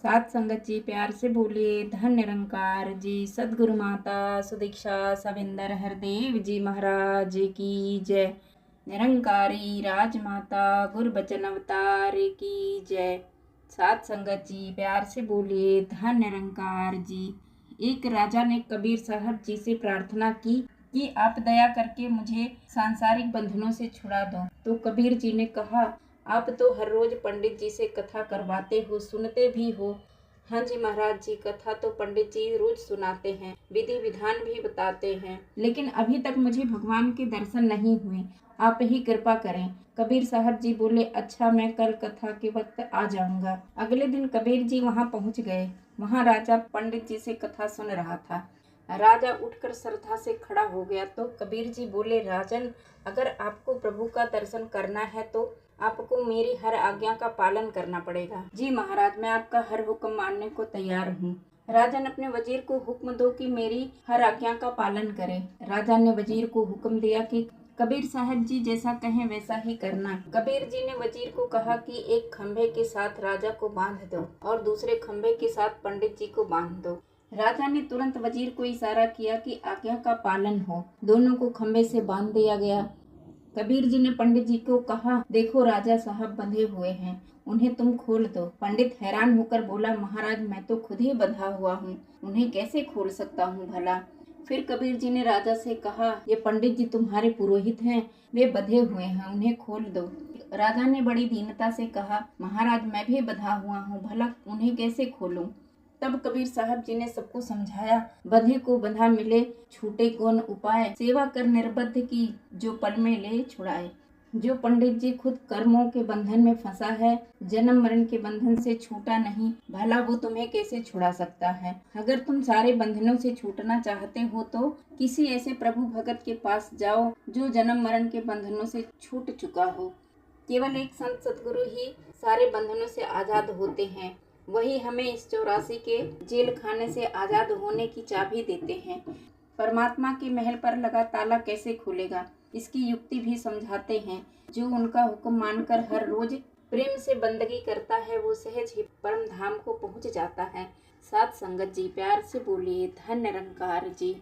साथ संगत जी प्यार से बोलिए धन निरंकार जी। सदगुरु माता सुदीक्षा सविंदर हरदेव जी महाराज की जय। निरंकारी राजमाता गुरु बचन अवतार की जय। साथ संगत जी प्यार से बोलिए धन निरंकार जी। एक राजा ने कबीर साहब जी से प्रार्थना की कि आप दया करके मुझे सांसारिक बंधनों से छुड़ा दो। तो कबीर जी ने कहा, आप तो हर रोज पंडित जी से कथा करवाते हो, सुनते भी हो। हाँ जी महाराज जी, कथा तो पंडित जी रोज सुनाते हैं, विधि विधान भी बताते हैं, लेकिन अभी तक मुझे भगवान के दर्शन नहीं हुए। आप ही कृपा करें। कबीर साहब जी बोले, अच्छा मैं कल कथा के वक्त आ जाऊंगा। अगले दिन कबीर जी वहाँ पहुँच गए। वहाँ राजा पंडित जी से कथा सुन रहा था। राजा उठकर श्रद्धा से खड़ा हो गया तो कबीर जी बोले, राजन, अगर आपको प्रभु का दर्शन करना है तो आपको मेरी हर आज्ञा का पालन करना पड़ेगा। जी महाराज, मैं आपका हर हुक्म मानने को तैयार हूँ। राजन, अपने वजीर को हुक्म दो कि मेरी हर आज्ञा का पालन करे। राजा ने वजीर को हुक्म दिया कि कबीर साहब जी जैसा कहें वैसा ही करना। कबीर जी ने वजीर को कहा कि एक खंभे के साथ राजा को बांध दो और दूसरे खंभे के साथ पंडित जी को बांध दो। राजा ने तुरंत वजीर को इशारा किया कि आज्ञा का पालन हो। दोनों को खंभे से बांध दिया गया। कबीर जी ने पंडित जी को कहा, देखो राजा साहब बंधे हुए हैं, उन्हें तुम खोल दो। पंडित हैरान होकर बोला, महाराज मैं तो खुद ही बंधा हुआ हूँ, उन्हें कैसे खोल सकता हूँ भला। फिर कबीर जी ने राजा से कहा, ये पंडित जी तुम्हारे पुरोहित हैं, वे बंधे हुए हैं, उन्हें खोल दो। राजा ने बड़ी दीनता से कहा, महाराज मैं भी बंधा हुआ हूँ, भला उन्हें कैसे खोलूं। तब कबीर साहब जी ने सबको समझाया, बंधे को बंधा मिले, छूटे कौन उपाय, सेवा कर निर्बद्ध की, जो पल में ले छुड़ाए। जो पंडित जी खुद कर्मों के बंधन में फंसा है, जन्म मरण के बंधन से छूटा नहीं, भला वो तुम्हें कैसे छुड़ा सकता है। अगर तुम सारे बंधनों से छूटना चाहते हो तो किसी ऐसे प्रभु भगत के पास जाओ जो जन्म मरण के बंधनों से छूट चुका हो। केवल एक संत सतगुरु ही सारे बंधनों से आजाद होते हैं। वही हमें इस 84 के जेल खाने से आजाद होने की चाबी देते हैं। परमात्मा के महल पर लगा ताला कैसे खुलेगा, इसकी युक्ति भी समझाते हैं। जो उनका हुक्म मानकर हर रोज प्रेम से बंदगी करता है, वो सहज ही परम धाम को पहुंच जाता है। साथ संगत जी प्यार से बोलिए धन निरंकार जी।